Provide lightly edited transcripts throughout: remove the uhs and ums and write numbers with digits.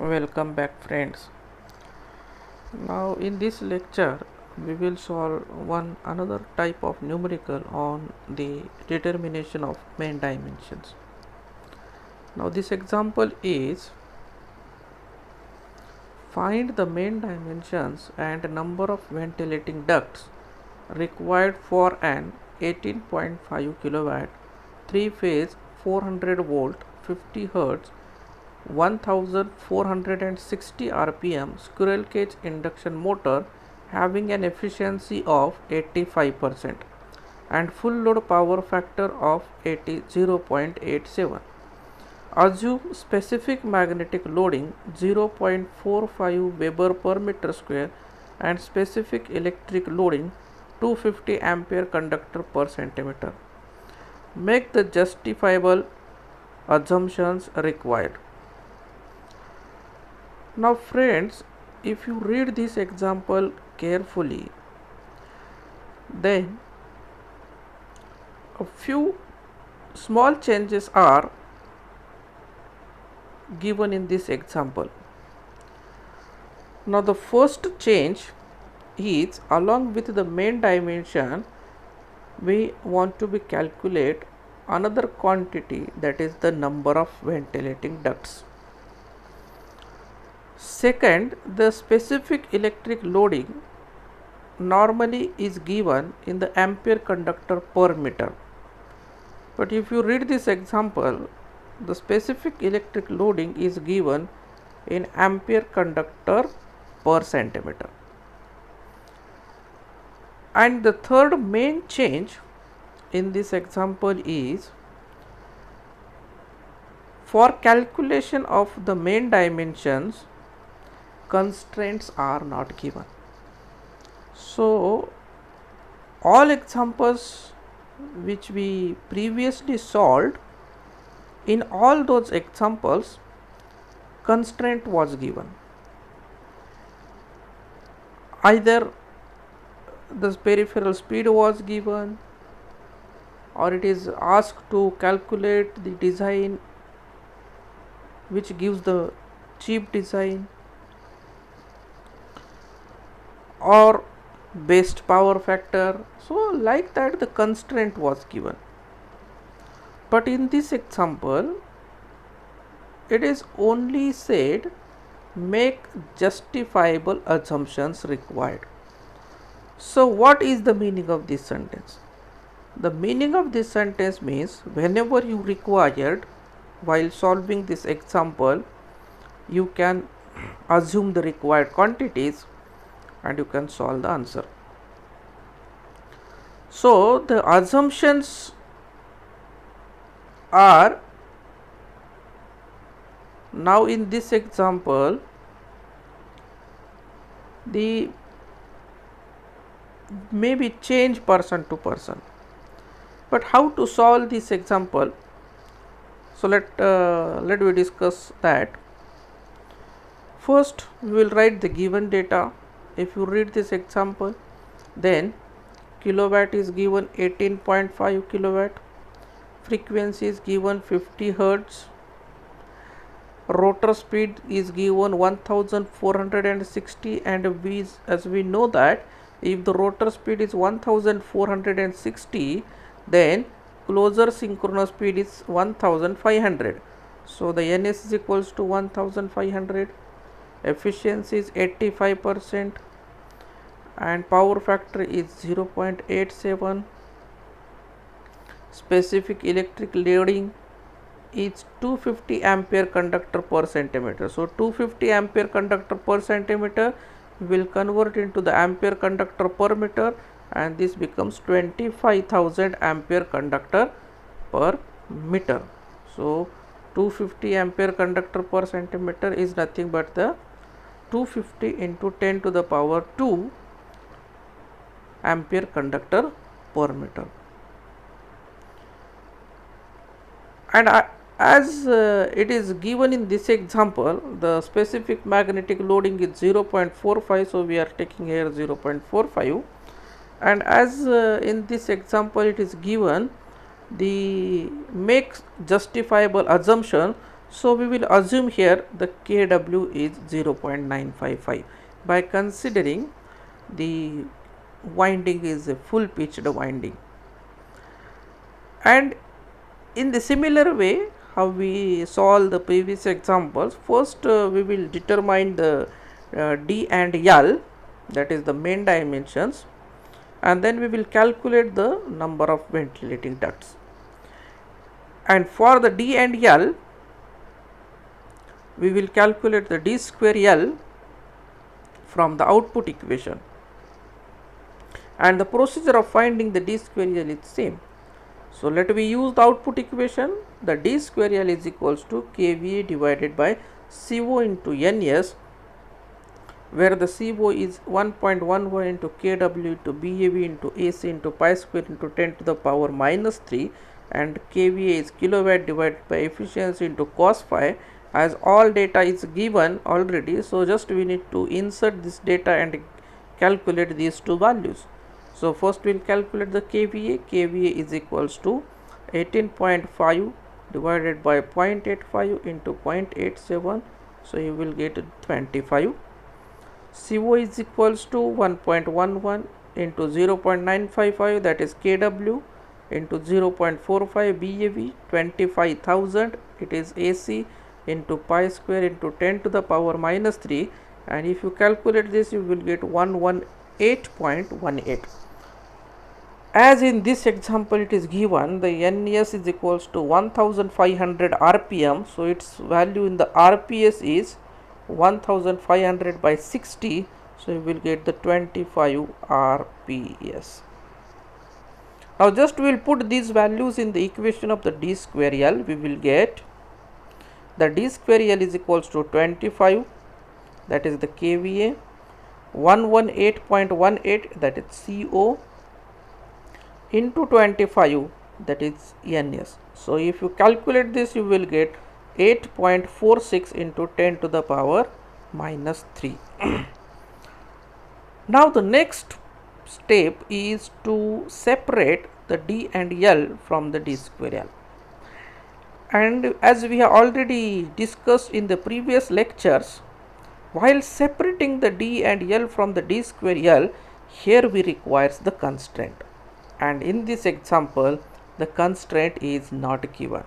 Welcome back, friends. Now in this lecture we will solve one another type of numerical on the determination of main dimensions. Now this example is find the main dimensions and number of ventilating ducts required for an 18.5 kilowatt 3 phase 400 volt 50 hertz 1460 rpm squirrel cage induction motor having an efficiency of 85% and full load power factor of 0.87. Assume specific magnetic loading 0.45 Weber per meter square and specific electric loading 250 ampere conductor per centimeter. Make the justifiable assumptions required. Now friends, if you read this example carefully, then a few small changes are given in this example. Now the first change is along with the main dimension we want to be calculate another quantity, that is the number of ventilating ducts. Second, the specific electric loading normally is given in the ampere conductor per meter. But if you read this example, the specific electric loading is given in ampere conductor per centimeter. And the third main change in this example is for calculation of the main dimensions, constraints are not given. So all examples which we previously solved, in all those examples constraint was given. Either the peripheral speed was given, or it is asked to calculate the design which gives the cheap design, or best power factor. So like that the constraint was given. But in this example it is only said make justifiable assumptions required. So what is the meaning of this sentence? The meaning of this sentence means whenever you required while solving this example, you can assume the required quantities and you can solve the answer. So the assumptions are, now in this example, the may be change person to person. But how to solve this example? So let we discuss that. First we will write the given data. If you read this example, then kilowatt is given 18.5 kilowatt, frequency is given 50 hertz, rotor speed is given 1460, and as we know that if the rotor speed is 1460, then closer synchronous speed is 1500. So the ns is equals to 1500, efficiency is 85%, and power factor is 0.87. specific electric loading is 250 ampere conductor per centimeter. So 250 ampere conductor per centimeter will convert into the ampere conductor per meter, and this becomes 25,000 ampere conductor per meter. So 250 ampere conductor per centimeter is nothing but the 250 into 10 to the power 2 ampere conductor per meter. And as it is given in this example, the specific magnetic loading is 0.45, so we are taking here 0.45. And as in this example it is given the make justifiable assumption, So we will assume here the kW is 0.955 by considering the winding is a full pitched winding. And in the similar way how we solve the previous examples, first we will determine the D and L, that is the main dimensions, and then we will calculate the number of ventilating ducts. And for the D and L, we will calculate the D square L from the output equation, and the procedure of finding the D square L is same. So let me use the output equation. The D square L is equals to kVA divided by CO into NS, where the CO is 1.11 into kW into BAV into AC into pi square into 10 to the power minus 3, and kVA is kilowatt divided by efficiency into cos phi. As all data is given already, so just we need to insert this data and calculate these two values. So first we will calculate the kVA. kVA is equals to 18.5 divided by 0.85 into 0.87, so you will get 25. CO is equals to 1.11 into 0.955, that is kW, into 0.45 BAV, 25,000, it is AC, into pi square into 10 to the power minus 3, and if you calculate this you will get 118.18. As in this example it is given the NS is equals to 1500 RPM, so its value in the RPS is 1500 by 60, so you will get the 25 RPS. Now just we will put these values in the equation of the D square L. We will get the D square L is equals to 25, that is the kVA, 118.18, that is CO, into 25, that is NS. So if you calculate this you will get 8.46 into 10 to the power minus 3. Now the next step is to separate the D and L from the D square L. And as we have already discussed in the previous lectures, while separating the D and L from the D square L, here we requires the constraint, and in this example the constraint is not given.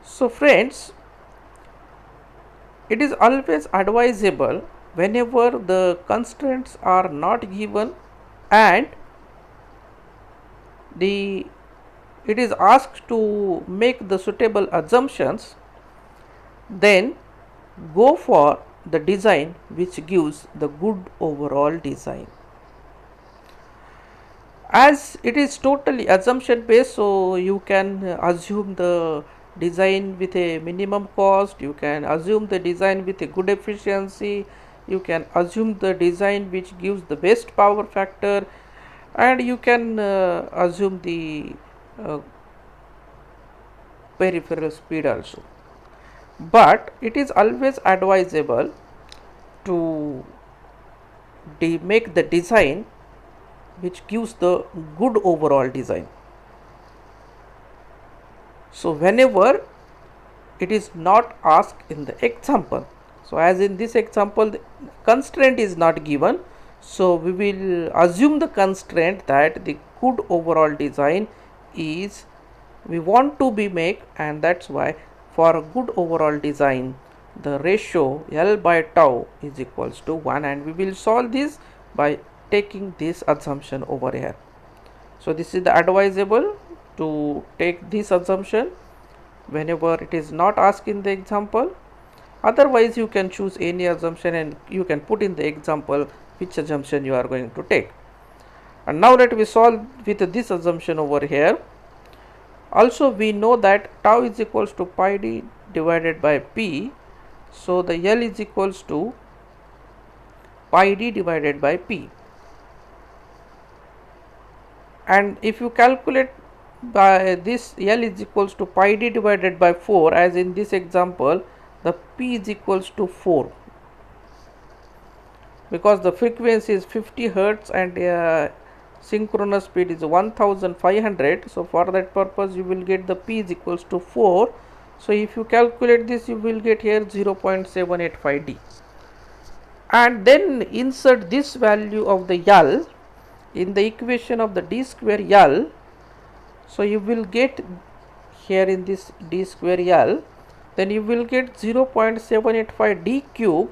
So friends, it is always advisable whenever the constraints are not given and it is asked to make the suitable assumptions, then go for the design which gives the good overall design. As it is totally assumption based, so you can assume the design with a minimum cost, you can assume the design with a good efficiency, you can assume the design which gives the best power factor, and you can assume the peripheral speed also. But it is always advisable to make the design which gives the good overall design. So whenever it is not asked in the example, so as in this example the constraint is not given, so we will assume the constraint that the good overall design is we want to be make, and that's why for a good overall design the ratio L by tau is equals to 1, and we will solve this by taking this assumption over here. So this is the advisable to take this assumption whenever it is not asked in the example. Otherwise you can choose any assumption and you can put in the example which assumption you are going to take. And now let me solve with this assumption over here. Also we know that tau is equals to pi d divided by p, so the L is equals to pi d divided by p, and if you calculate by this L is equals to pi d divided by 4, as in this example the p is equals to 4, because the frequency is 50 Hertz and synchronous speed is 1500. So for that purpose you will get the p is equals to 4. So if you calculate this, you will get here 0.785 D, and then insert this value of the L in the equation of the D square L. So you will get here in this D square L, then you will get 0.785 D cube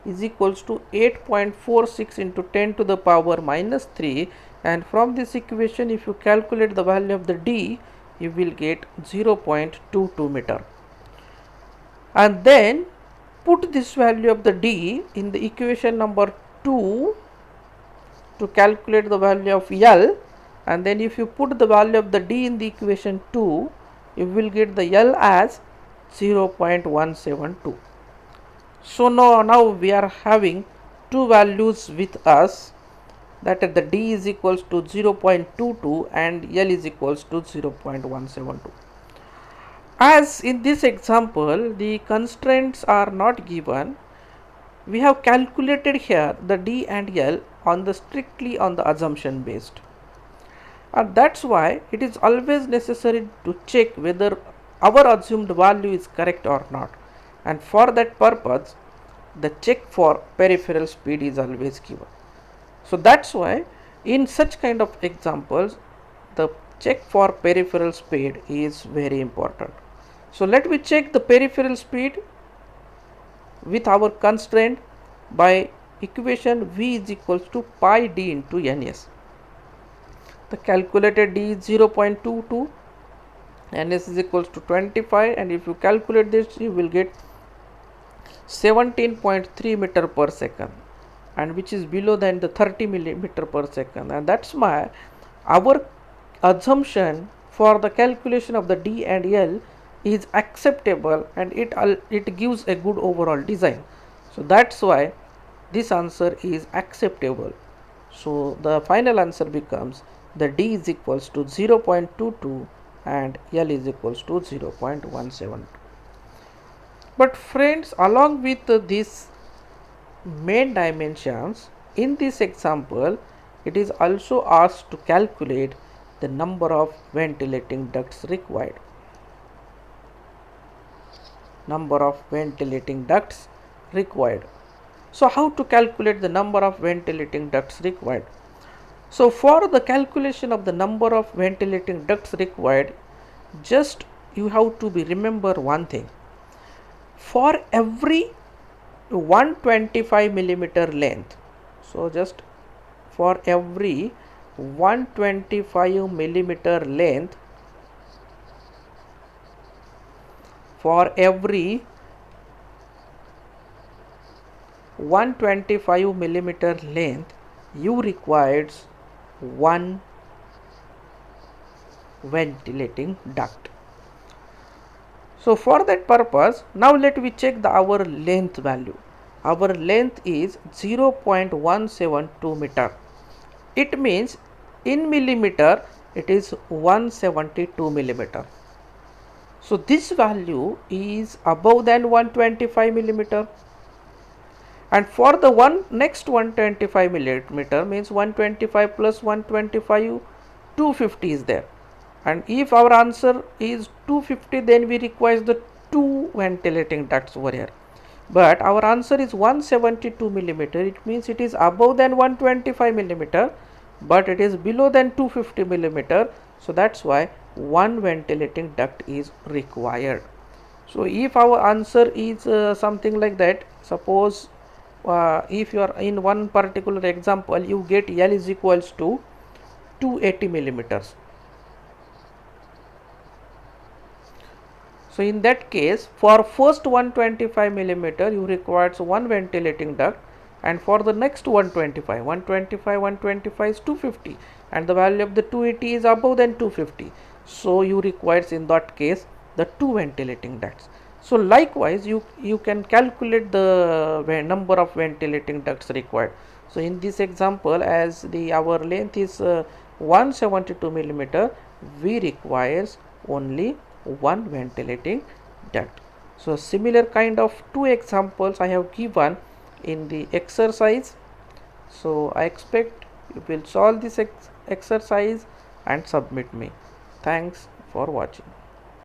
is equals to 8.46 into 10 to the power minus 3, and from this equation if you calculate the value of the D, you will get 0.22 meter, and then put this value of the D in the equation number 2 to calculate the value of L, and then if you put the value of the D in the equation 2, you will get the L as 0.172. So now we are having two values with us, that is the D is equals to 0.22 and L is equals to 0.172. As in this example the constraints are not given, we have calculated here the D and L on the strictly on the assumption based, and that's why it is always necessary to check whether our assumed value is correct or not, and for that purpose the check for peripheral speed is always given. So that's why in such kind of examples the check for peripheral speed is very important. So let me check the peripheral speed with our constraint by equation V is equals to pi D into Ns. The calculated D is 0.22, Ns is equals to 25, and if you calculate this you will get 17.3 meter per second, and which is below than the 30 millimeter per second, and that's why our assumption for the calculation of the D and L is acceptable, and it gives a good overall design. So that's why this answer is acceptable. So the final answer becomes the D is equals to 0.22 and L is equals to 0.172. But friends, along with these main dimensions, in this example it is also asked to calculate the number of ventilating ducts required. So how to calculate the number of ventilating ducts required? So for the calculation of the number of ventilating ducts required, just you have to remember one thing. For every 125 millimeter length, so just for every 125 millimeter length, for every 125 millimeter length you requires one ventilating duct. So for that purpose, now let me check our length value. Our length is 0.172 meter. It means in millimeter it is 172 millimeter. So this value is above than 125 millimeter. And for the next 125 millimeter means 125 plus 125, 250 is there. And if our answer is 250, then we require the two ventilating ducts over here. But our answer is 172 millimeter. It means it is above than 125 millimeter, but it is below than 250 millimeter. So that's why one ventilating duct is required. So if our answer is something like that, suppose if you are in one particular example, you get L is equals to 280 millimeters. So in that case, for first 125 millimeter you requires one ventilating duct, and for the next 125 is 250, and the value of the 280 is above than 250. So you requires in that case the two ventilating ducts. So likewise you can calculate the number of ventilating ducts required. So in this example, as our length is 172 millimeter, we requires only one ventilating duct. So similar kind of two examples I have given in the exercise. So I expect you will solve this exercise and submit me. Thanks for watching.